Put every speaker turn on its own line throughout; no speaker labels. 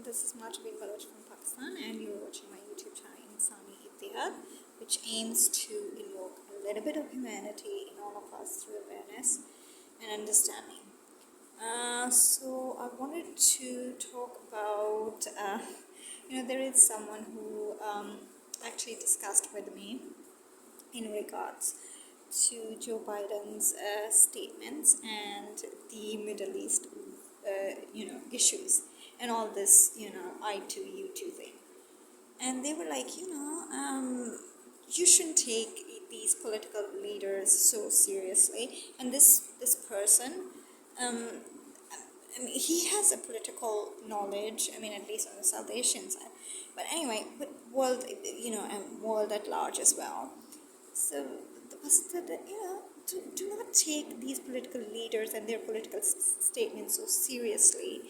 This is Martabin Baloch from Pakistan, and you're watching my YouTube channel Insani Ittihad, which aims to evoke a little bit of humanity in all of us through awareness and understanding. So I wanted to talk about, there is someone who actually discussed with me in regards to Joe Biden's statements and the Middle East, issues and all this, I too, you too thing. And they were like, you shouldn't take these political leaders so seriously. And this person, he has a political knowledge, at least on the South Asian side. But anyway, but world, and world at large as well. So the person said that, do not take these political leaders and their political statements so seriously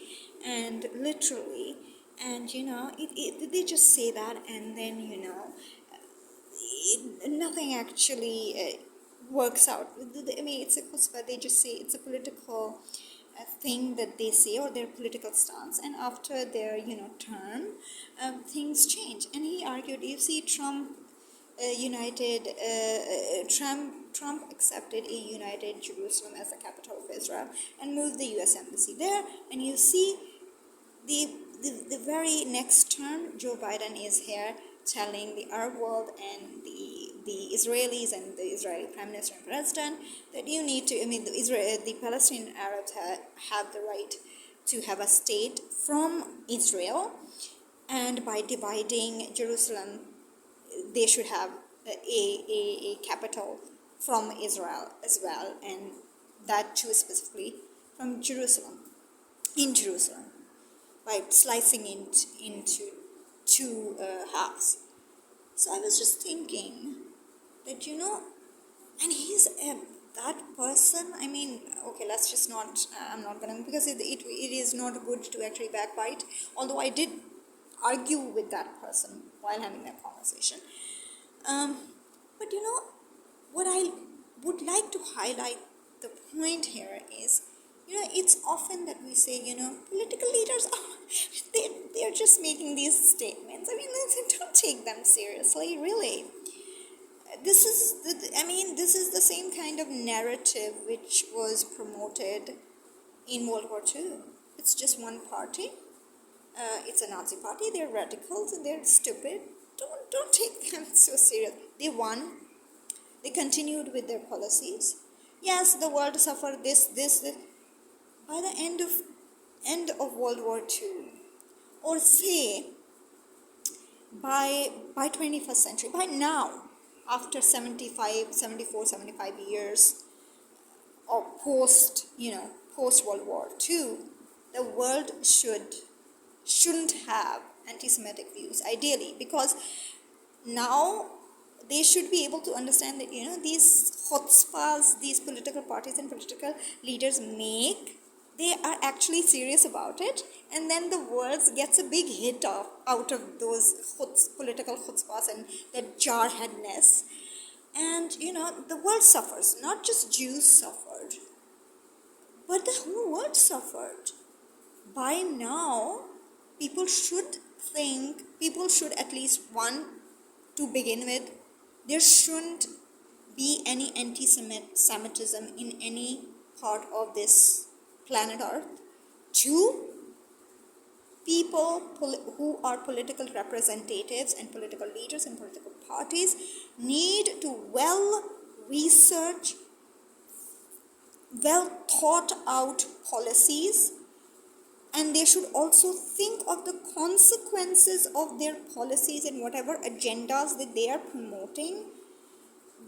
and literally. And, they just say that, and then, nothing actually works out. It's a chutzpah. They just say it's a political thing that they say, or their political stance, and after their, term, things change. And he argued, you see, Trump accepted a united Jerusalem as the capital of Israel and moved the U.S. embassy there. And you see, the very next term, Joe Biden is here telling the Arab world and the Israelis and the Israeli Prime Minister and President that you need to, the Palestinian Arabs have the right to have a state from Israel, and by dividing Jerusalem, they should have a capital from Israel as well, and that too specifically from Jerusalem, by slicing it into two halves. So I was just thinking that, and he's that person, okay, let's just not, I'm not going to, because it is not good to actually backbite, although I did argue with that person while having that conversation. But what I would like to highlight the point here is, it's often that we say, political leaders they're just making these statements. Don't take them seriously, really. This is the same kind of narrative which was promoted in World War II. It's just one party. It's a Nazi party. They're radicals and they're stupid. Don't take them so seriously. They won. They continued with their policies. Yes, the world suffered this. By the end of World War II, or say by 21st century, by now, after 74, 75 years or post World War II, the world shouldn't have anti-Semitic views, ideally, because now they should be able to understand that, these chutzpahs, these political parties and political leaders they are actually serious about it, and then the world gets a big hit out of those political chutzpahs and that jarheadness. And, the world suffers. Not just Jews suffered, but the whole world suffered. By now, people should at least, one, to begin with, there shouldn't be any anti-Semitism in any part of this planet Earth. Two, people who are political representatives and political leaders and political parties need to research, thought out policies, and they should also think of the consequences of their policies and whatever agendas that they are promoting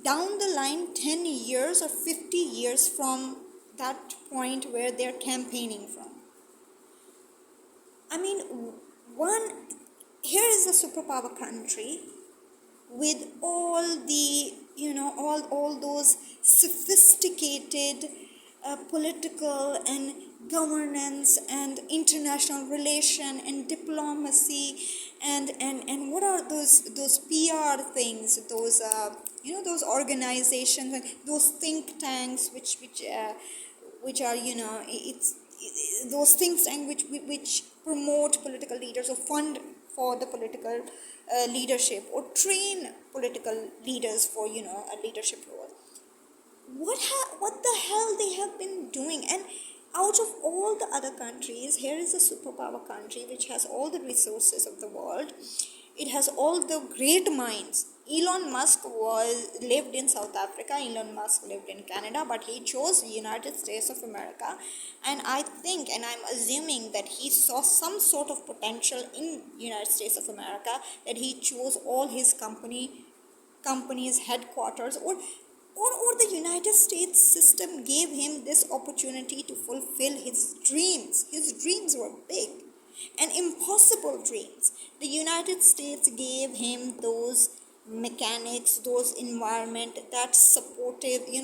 down the line 10 years or 50 years from that point where they're campaigning from. Here is a superpower country with all the, all those sophisticated political and governance and international relation and diplomacy and what are those PR things, those those organizations, those think tanks which are those think tanks which promote political leaders or fund for the political leadership or train political leaders for, a leadership role. What the hell they have been doing? And out of all the other countries, here is a superpower country which has all the resources of the world. It has all the great minds. Elon Musk lived in South Africa. Elon Musk lived in Canada, but he chose the United States of America. And I think, and I'm assuming that he saw some sort of potential in United States of America, that he chose all his company's headquarters, or the United States system gave him this opportunity to fulfill his dreams. His dreams were big and impossible dreams. The United States gave him those mechanics, those environment that's supportive, the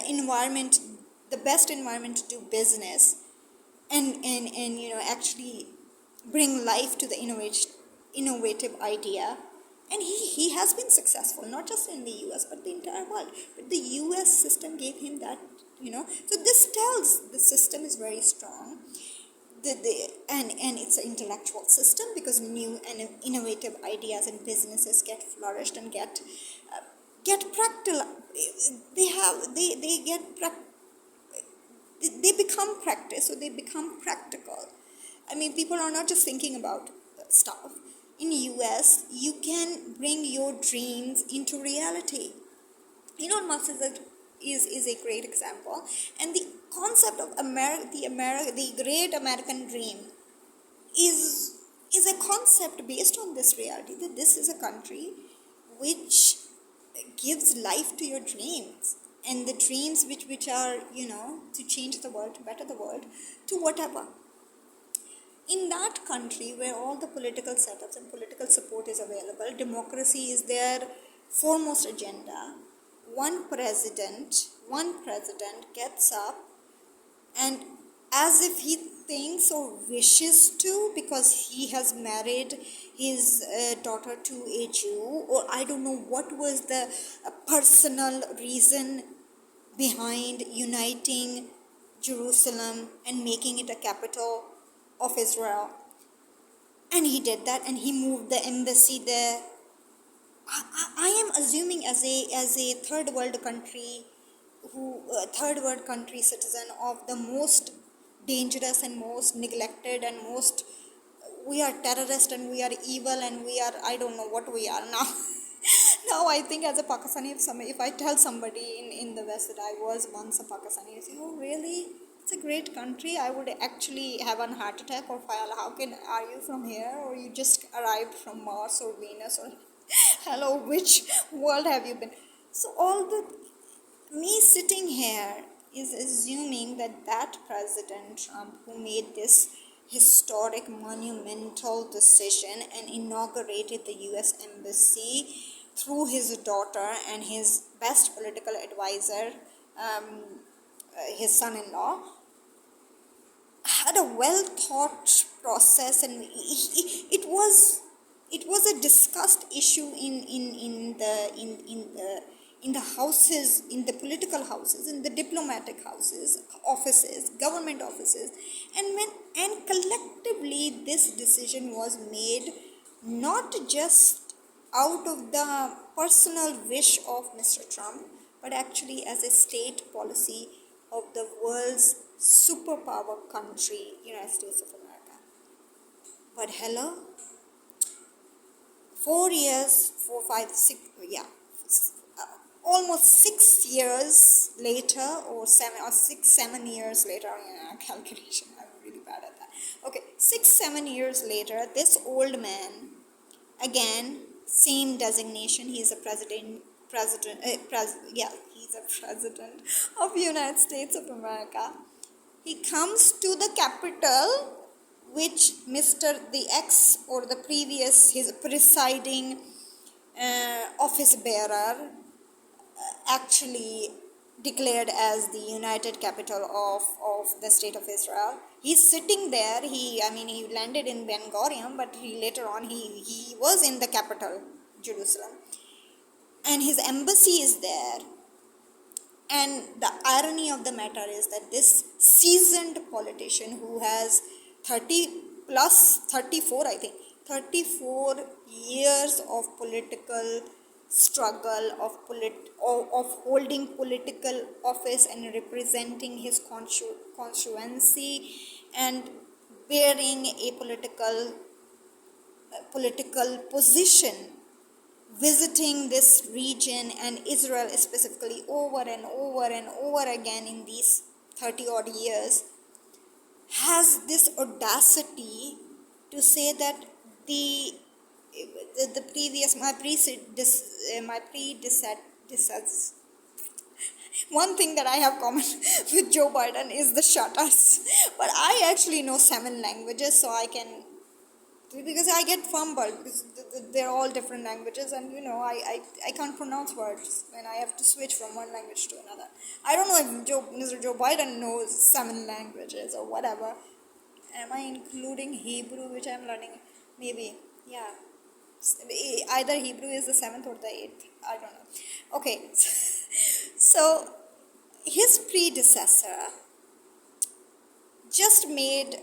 environment, the best environment to do business, and actually bring life to the innovative idea. And he has been successful, not just in the US, but the entire world. But the US system gave him that, So this tells the system is very strong. And it's an intellectual system, because new and innovative ideas and businesses get flourished and get practical. They become practice, so they become practical. I mean, people are not just thinking about stuff. In US, you can bring your dreams into reality. Elon Musk is a great example, and the concept of the great American dream is a concept based on this reality, that this is a country which gives life to your dreams, and the dreams which are, to change the world, to better the world, to whatever. In that country where all the political setups and political support is available, democracy is their foremost agenda. One president gets up, and as if he thinks or wishes to, because he has married his daughter to a Jew, or I don't know what was the personal reason behind uniting Jerusalem and making it a capital of Israel. And he did that, and he moved the embassy there. I am assuming as a third world country citizen of the most dangerous and most neglected and most, we are terrorists and we are evil and we are, I don't know what we are now. Now I think as a Pakistani, if I tell somebody in the West that I was once a Pakistani, they say, oh really? It's a great country. I would actually have a heart attack, or are you from here, or you just arrived from Mars or Venus, or hello, which world have you been? So me sitting here is assuming that President Trump, who made this historic monumental decision and inaugurated the US embassy through his daughter and his best political advisor, his son-in-law, had a well thought process, and it was a discussed issue in the houses, in the political houses, in the diplomatic offices, government offices, and collectively this decision was made not just out of the personal wish of Mr. Trump, but actually as a state policy of the world's superpower country, United States of America. But hello, 6 years later, or 7 years later, calculation, I'm really bad at that. Okay, 7 years later, this old man, again, same designation, he's a president of the United States of America. He comes to the Capitol, which his presiding office bearer actually declared as the United Capital of the State of Israel. He's sitting there. He landed in Ben Gurion, but later on he was in the capital, Jerusalem. And his embassy is there. And the irony of the matter is that this seasoned politician, who has 30 plus 34, I think 34 years of political struggle, of holding political office and representing his constituency and bearing a political position, visiting this region and Israel specifically over and over and over again in these 30 odd years, has this audacity to say that the previous my predecessors. One thing that I have common with Joe Biden is the shutters, but I actually know 7 languages, so I can, because I get fumbled because they're all different languages, and I can't pronounce words when I have to switch from one language to another. I don't know if Mr. Joe Biden knows 7 languages or whatever. Am I including Hebrew, which I'm learning? Maybe, yeah. Either Hebrew is the 7th or the 8th. I don't know. Okay, so his predecessor just made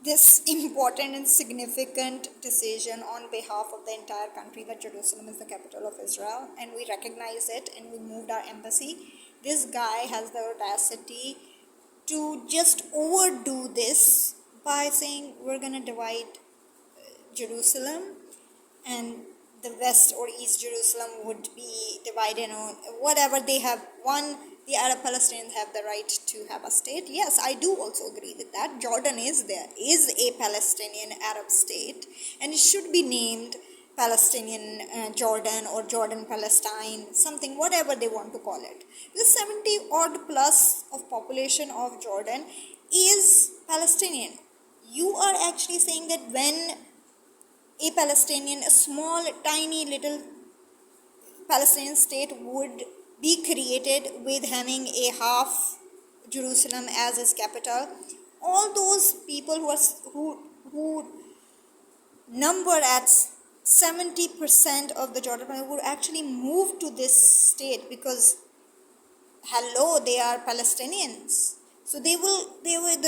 this important and significant decision on behalf of the entire country that Jerusalem is the capital of Israel, and we recognize it and we moved our embassy. This guy has the audacity to just overdo this by saying we're going to divide Jerusalem, and the West or East Jerusalem would be divided on whatever they have. One, the Arab Palestinians have the right to have a state. Yes, I do also agree with that. Jordan is a Palestinian Arab state, and it should be named Palestinian Jordan or Jordan Palestine, something, whatever they want to call it. The 70 odd plus of population of Jordan is Palestinian. You are actually saying that when a small, tiny little Palestinian state would be created with having a half Jerusalem as its capital, all those people who number at 70% of the Jordan would actually move to this state because, hello, they are Palestinians. So the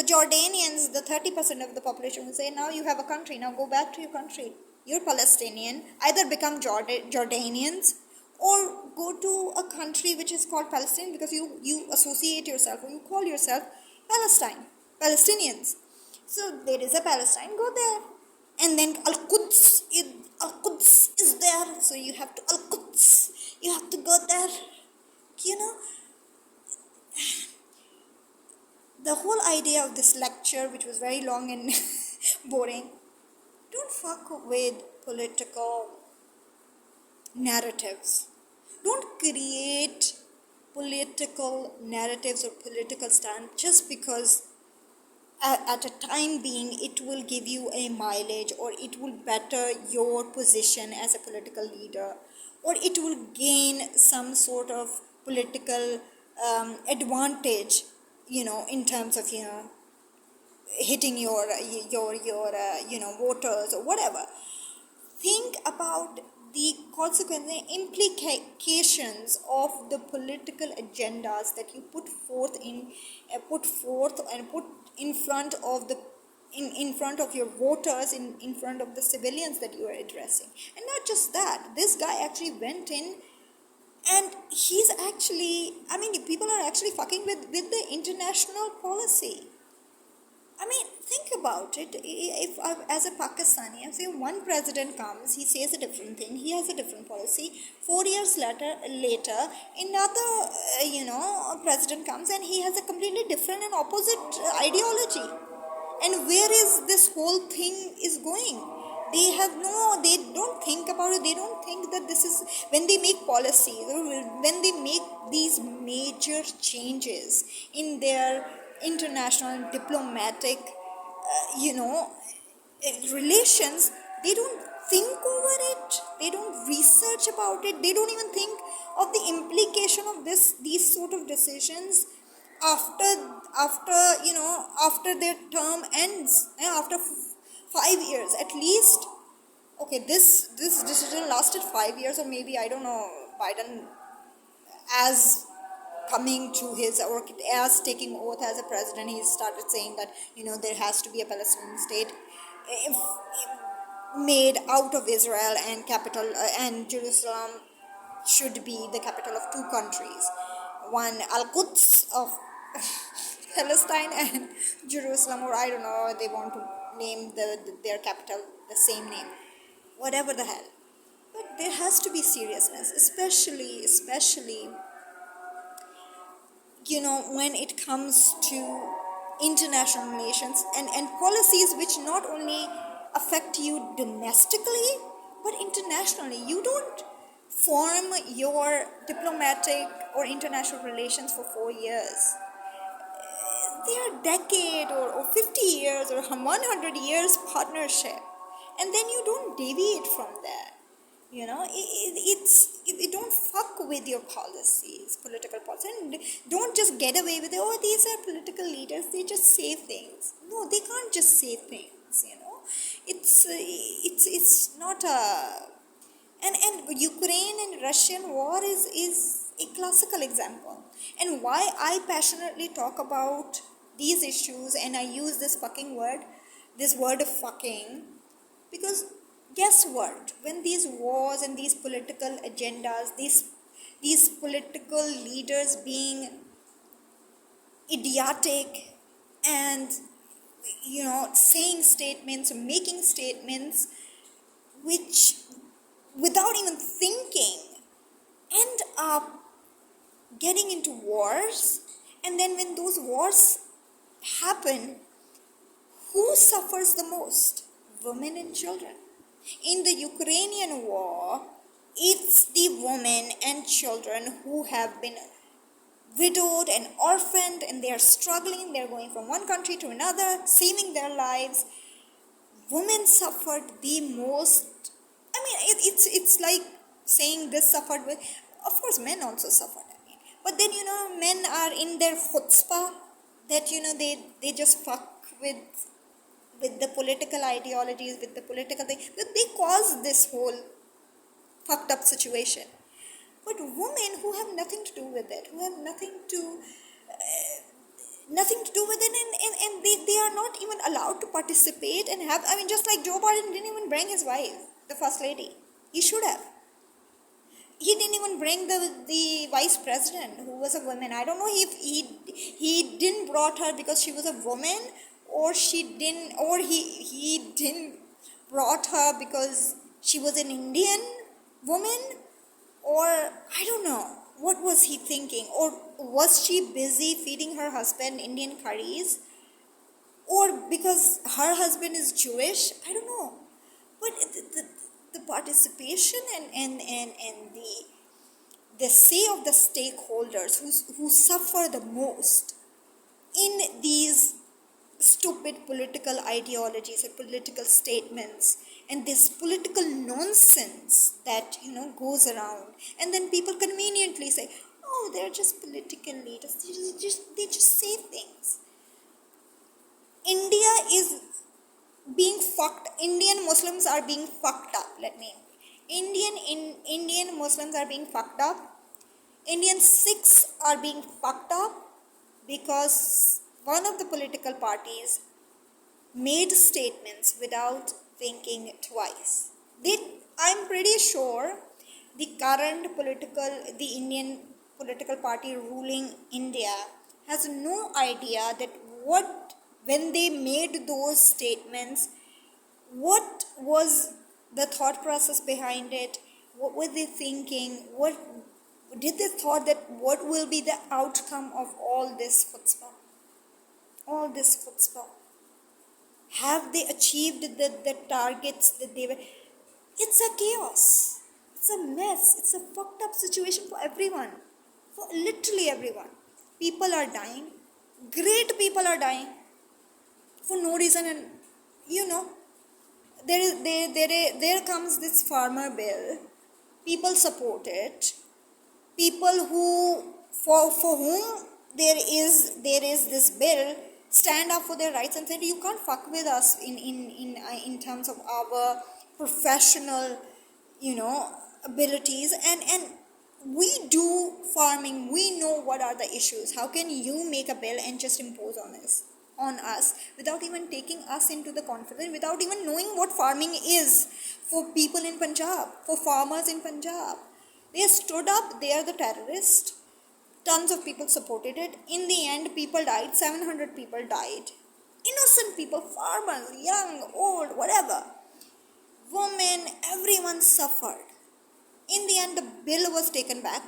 Jordanians, the 30% of the population will say, now you have a country, now go back to your country. You're Palestinian, either become Jordanians or go to a country which is called Palestine because you associate yourself or you call yourself Palestinians. So there is a Palestine, go there. And then Al-Quds is there, so you have to Al-Quds, you have to go there. The whole idea of this lecture, which was very long and boring, don't fuck with political narratives. Don't create political narratives or political stand just because at a time being it will give you a mileage, or it will better your position as a political leader, or it will gain some sort of political advantage, in terms of hitting your voters or whatever. Think about the consequences and implications of the political agendas that you put forth and put in front of in front of your voters, in front of the civilians that you are addressing. And not just that, this guy actually went in and he's actually, people are actually fucking with the international policy. Think about it. If as a Pakistani, if one president comes, he says a different thing, he has a different policy. 4 years later, another, president comes and he has a completely different and opposite ideology. And where is this whole thing is going? They don't think about it. They don't think that this is, when they make policies or when they make these major changes in their international and diplomatic, relations, they don't think over it. They don't research about it. They don't even think of the implication of these sort of decisions after their term ends, after 5 years at least. Okay, this decision lasted 5 years, or maybe, I don't know, Biden as coming to his, or as taking oath as a president, he started saying that, there has to be a Palestinian state if, made out of Israel, and capital and Jerusalem should be the capital of two countries, one Al-Quds of Palestine and Jerusalem, or I don't know, they want to name their capital the same name, whatever the hell. But there has to be seriousness, especially when it comes to international relations and policies which not only affect you domestically but internationally. You don't form your diplomatic or international relations for 4 years. They are decade or 50 years or 100 years partnership, and then you don't deviate from that. It don't fuck with your policies, political policies, and don't just get away with it. Oh, these are political leaders, they just say things. No, they can't just say things. It's not a, and Ukraine and Russian war is a classical example. And why I passionately talk about these issues, and I use this word of fucking, because guess what? When these wars and these political agendas, these political leaders being idiotic and saying statements or making statements which, without even thinking, end up getting into wars, and then when those wars happen, who suffers the most? Women and children. In the Ukrainian war, it's the women and children who have been widowed and orphaned, and they are struggling. They're going from one country to another, saving their lives. Women suffered the most. I mean, it's like saying this suffered with. Of course, men also suffered. But then, men are in their chutzpah that, they just fuck with the political ideologies, with the political thing. They cause this whole fucked up situation. But women who have nothing to do with it, who have nothing to do with it, and they are not even allowed to participate and have, just like Joe Biden didn't even bring his wife, the first lady. He should have. He didn't even bring the vice president, who was a woman. I don't know if he didn't brought her because she was a woman, or he didn't brought her because she was an Indian woman, or I don't know. What was he thinking? Or was she busy feeding her husband Indian curries? Or because her husband is Jewish? I don't know. But the participation and the say of the stakeholders who suffer the most in these stupid political ideologies and political statements and this political nonsense that goes around, and then people conveniently say, oh, they're just political leaders, they just say things. India is being fucked. Indian Muslims are being fucked up. Indian Muslims are being fucked up. Indian Sikhs are being fucked up because one of the political parties made statements without thinking twice. I'm pretty sure the Indian political party ruling India has no idea that when they made those statements, what was the thought process behind it? What were they thinking? What did they thought that what will be the outcome of all this chutzpah? All this chutzpah. Have they achieved the targets that they were? It's a chaos. It's a mess. It's a fucked up situation for everyone. For literally everyone. People are dying. Great people are dying. For no reason. And there comes this farmer bill. People support it. People for whom there is this bill stand up for their rights and say, you can't fuck with us in terms of our professional abilities, and we do farming, we know what are the issues. How can you make a bill and just impose on us without even taking us into the confidence, without even knowing what farming is for people in Punjab, for farmers in Punjab? They stood up, they are the terrorists. Tons of people supported it. In the end, people died. 700 people died. Innocent people, farmers, young, old, whatever. Women, everyone suffered. In the end, the bill was taken back.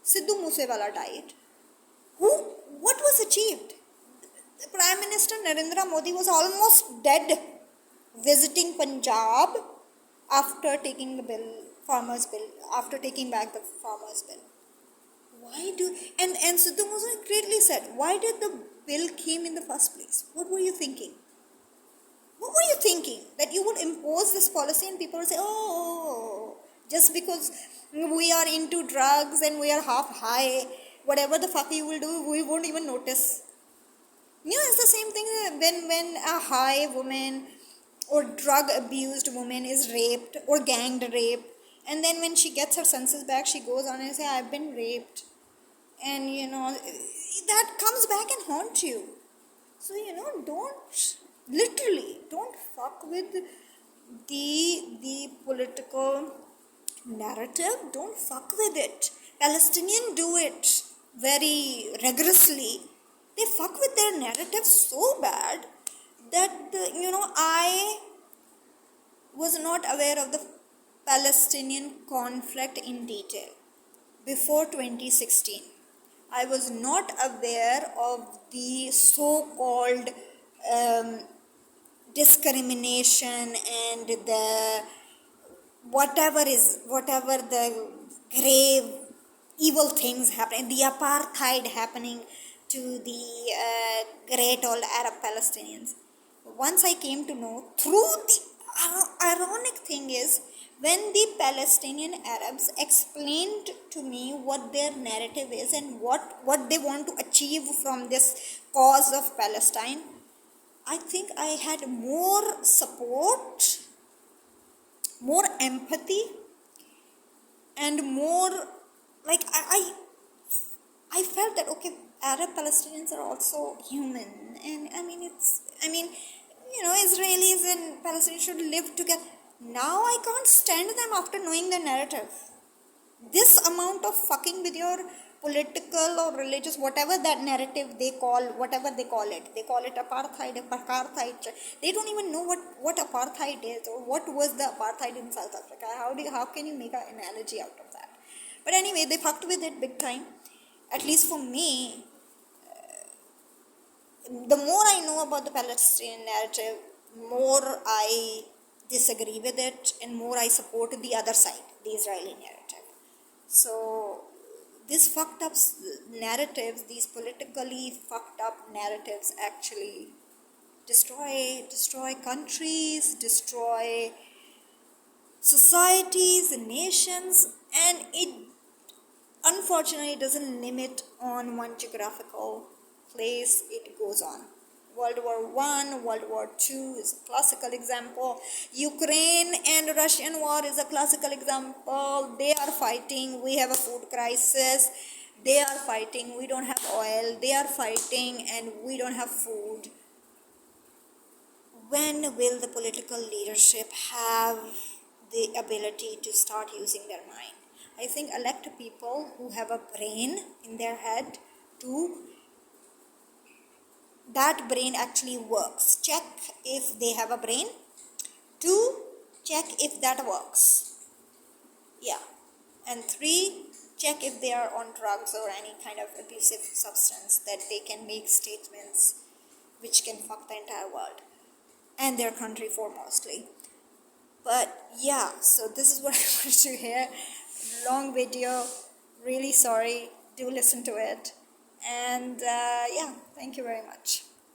Sidhu Moosewala died. What was achieved? The Prime Minister Narendra Modi was almost dead visiting Punjab after taking the bill, farmers' bill, after taking back the farmers' bill. And Sidhu Moosewala greatly said, why did the bill came in the first place? What were you thinking? What were you thinking? That you would impose this policy and people would say, oh, just because we are into drugs and we are half high, whatever the fuck you will do, we won't even notice. It's the same thing when a high woman or drug abused woman is raped or ganged raped, and then when she gets her senses back, she goes on and says, I've been raped. And that comes back and haunts you. So don't fuck with the political narrative. Don't fuck with it. Palestinians do it very rigorously. They fuck with their narrative so bad that I was not aware of the Palestinian conflict in detail before 2016. I was not aware of the so-called discrimination and the whatever the grave evil things happening, the apartheid happening to the great old Arab Palestinians. Once I came to know through the ironic thing is, when the Palestinian Arabs explained to me what their narrative is and what they want to achieve from this cause of Palestine, I think I had more support, more empathy, and more like I felt that okay, Arab Palestinians are also human, and Israelis and Palestinians should live together. Now I can't stand them after knowing their narrative. This amount of fucking with your political or religious, whatever that narrative they call, whatever they call it apartheid. They don't even know what apartheid is or what was the apartheid in South Africa. How can you make an analogy out of that? But anyway, they fucked with it big time. At least for me, the more I know about the Palestinian narrative, more I disagree with it and more I support the other side, the Israeli narrative. So these fucked up narratives, these politically fucked up narratives actually destroy countries, destroy societies and nations, and it unfortunately doesn't limit on one geographical place. It goes on. World War I, World War II is a classical example. Ukraine and Russian war is a classical example. They are fighting. We have a food crisis. They are fighting. We don't have oil. They are fighting and we don't have food. When will the political leadership have the ability to start using their mind? I think elect people who have a brain in their head to that brain actually works. Check if they have a brain. 2, check if that works. Yeah. And 3, check if they are on drugs or any kind of abusive substance that they can make statements which can fuck the entire world and their country foremostly. But yeah, so this is what I wanted to hear. Long video. Really sorry. Do listen to it. And yeah, thank you very much.